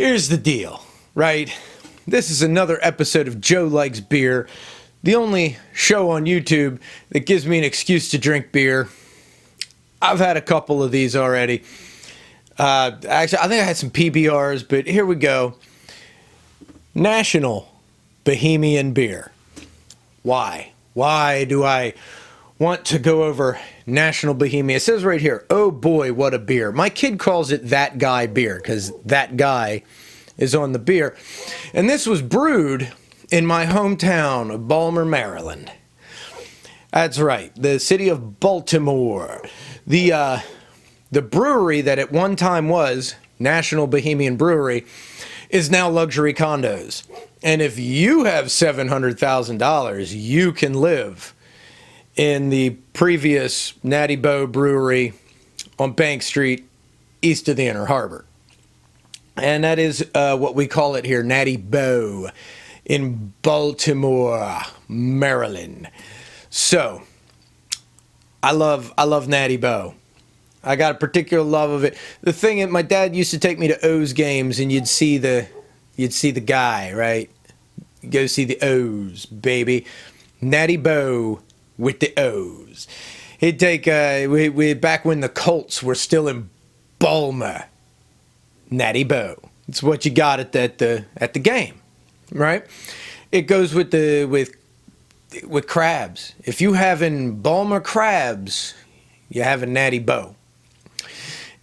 Here's the deal, right? This is another episode of Joe Likes Beer, the only show on YouTube that gives me an excuse to drink beer. I've had a couple of these already. Actually, I think I had some PBRs, but here we go. National Bohemian Beer. Why? Why do I want to go over National Bohemian? It says right here, oh boy, what a beer. My kid calls it That Guy beer because that guy is on the beer. And this was brewed in my hometown of Baltimore, Maryland. That's right, the city of Baltimore. The brewery that at one time was National Bohemian Brewery is now luxury condos. And if you have $700,000, you can live in the previous Natty Boh brewery on Bank Street, east of the Inner Harbor. And that is what we call it here, Natty Boh, in Baltimore, Maryland. So, I love Natty Boh. I got a particular love of it. The thing is, my dad used to take me to O's games, and you'd see the guy, right? Go see the O's, baby. Natty Boh with the O's. He'd take we back when the Colts were still in Baltimore. Natty Boh. It's what you got at the game, right? It goes with crabs. If you having Baltimore crabs, you have a Natty Boh.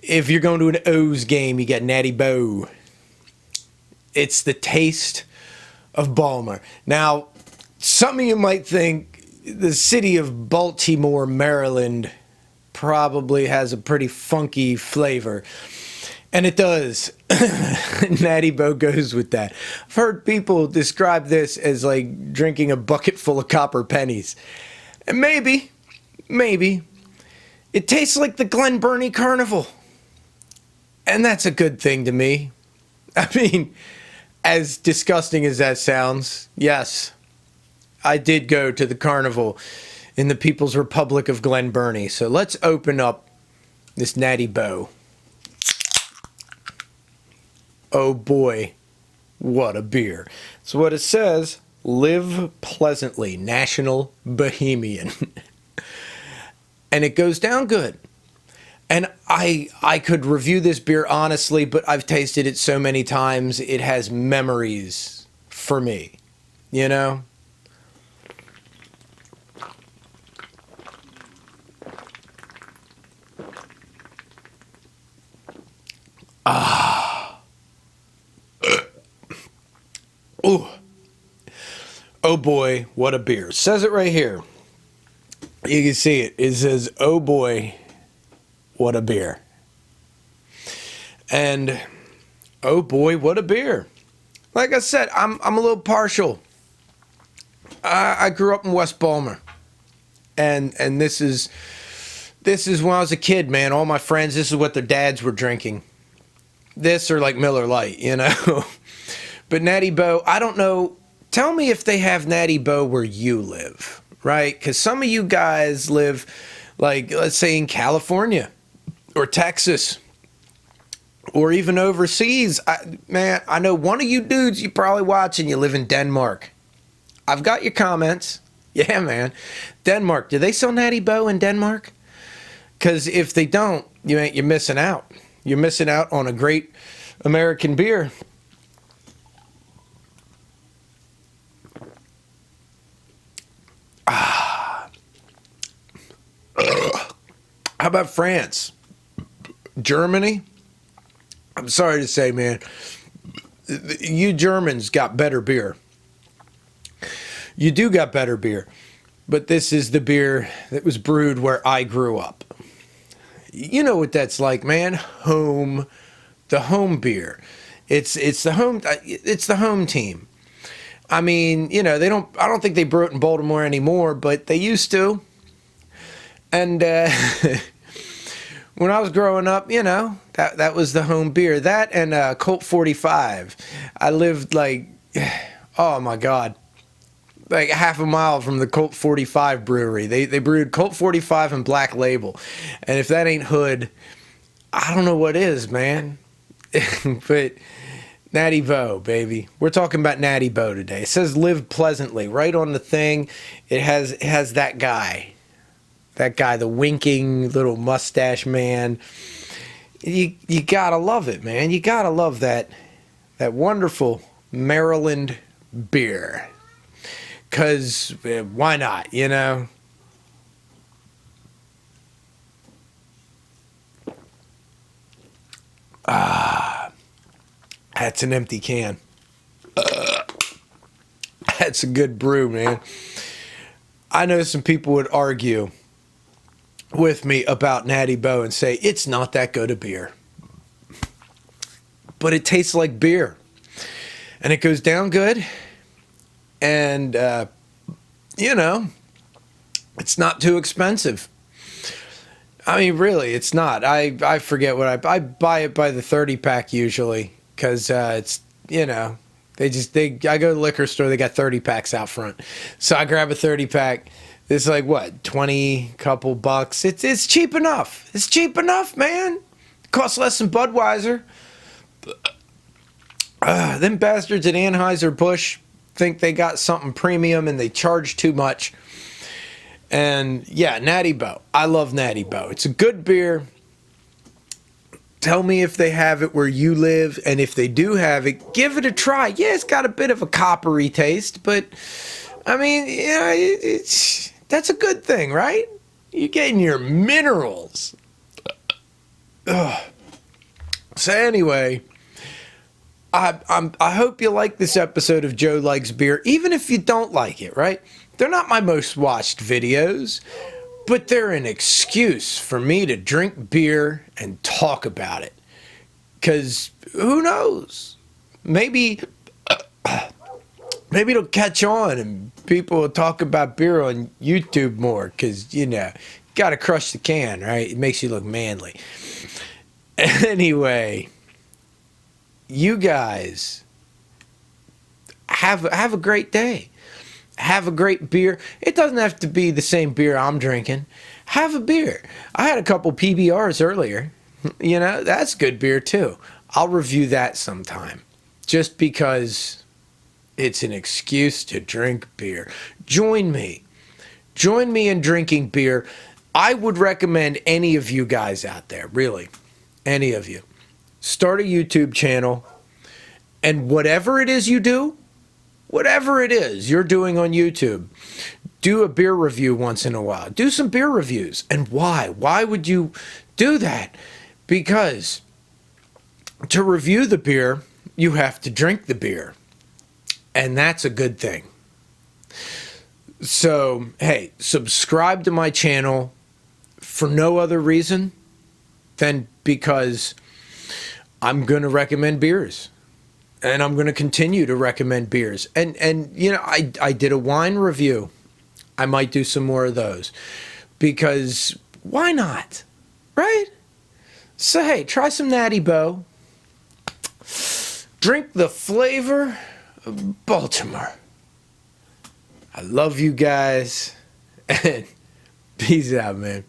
If you're going to an O's game, you got Natty Boh. It's the taste of Baltimore. Now, some of you might think the city of Baltimore, Maryland, probably has a pretty funky flavor. And it does. Natty Boh goes with that. I've heard people describe this as like drinking a bucket full of copper pennies. And maybe, it tastes like the Glen Burnie carnival. And that's a good thing to me. I mean, as disgusting as that sounds, yes, I did go to the carnival in the People's Republic of Glen Burnie. So let's open up this Natty Boh. Oh boy, what a beer. So what it says, live pleasantly, National Bohemian. And it goes down good. And I could review this beer honestly, but I've tasted it so many times, it has memories for me, you know? Ooh. Oh boy, what a beer. It says it right here. You can see it. It says, oh boy, what a beer. And oh boy, what a beer. Like I said, I'm a little partial. I grew up in West Baltimore. And this is when I was a kid, man. All my friends, this is what their dads were drinking. This or like Miller Lite, you know. But Natty Boh, I don't know. Tell me if they have Natty Boh where you live, right? Because some of you guys live, like, let's say in California or Texas or even overseas. Man, I know one of you dudes you probably watching, you live in Denmark. I've got your comments. Yeah, man. Denmark. Do they sell Natty Boh in Denmark? Because if they don't, you're missing out. You're missing out on a great American beer. How about France? Germany? I'm sorry to say, man, you Germans got better beer. You do got better beer. But this is the beer that was brewed where I grew up. You know what that's like, man. The home beer. It's the home team. I mean, you know, I don't think they brew it in Baltimore anymore, but they used to. And when I was growing up, you know, that was the home beer. That and Colt 45. I lived like, oh my God, like half a mile from the Colt 45 brewery. They brewed Colt 45 and Black Label. And if that ain't hood, I don't know what is, man. But Natty Boh, baby. We're talking about Natty Boh today. It says live pleasantly right on the thing. It has that guy. That guy, the winking little mustache man. You gotta love it, man. You gotta love that wonderful Maryland beer. 'Cause why not, you know? That's an empty can. That's a good brew, man. I know some people would argue with me about Natty Boh and say it's not that good a beer. But it tastes like beer. And it goes down good. And, you know, it's not too expensive. I mean, really, it's not. I forget what I buy it by the 30 pack usually because it's, you know, I go to the liquor store, they got 30 packs out front. So I grab a 30 pack. It's like, what, 20 couple bucks? It's cheap enough. It's cheap enough, man. It costs less than Budweiser. Them bastards at Anheuser-Busch think they got something premium and they charge too much. And yeah, Natty Boh. I love Natty Boh. It's a good beer. Tell me if they have it where you live, and if they do have it, give it a try. Yeah, it's got a bit of a coppery taste, but I mean, yeah, that's a good thing, right? You're getting your minerals. Ugh. So anyway, I hope you like this episode of Joe Likes Beer, even if you don't like it, right? They're not my most watched videos, but they're an excuse for me to drink beer and talk about it. Because who knows? Maybe it'll catch on and people will talk about beer on YouTube more because, you know, got to crush the can, right? It makes you look manly. Anyway, you guys have a great day. Have a great beer. It doesn't have to be the same beer I'm drinking. Have a beer. I had a couple PBRs earlier. You know, that's good beer too. I'll review that sometime. Just because it's an excuse to drink beer. Join me. Join me in drinking beer. I would recommend any of you guys out there, really, any of you, start a YouTube channel, and whatever it is you do, whatever it is you're doing on YouTube, do a beer review once in a while. Do some beer reviews. And why? Why would you do that? Because to review the beer, you have to drink the beer. And that's a good thing. So, hey, subscribe to my channel for no other reason than because I'm going to recommend beers. And I'm going to continue to recommend beers. And you know, I did a wine review. I might do some more of those. Because why not? Right? So, hey, try some Natty Boh. Drink the flavor of Baltimore. I love you guys. And peace out, man.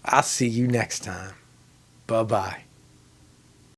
I'll see you next time. Bye-bye.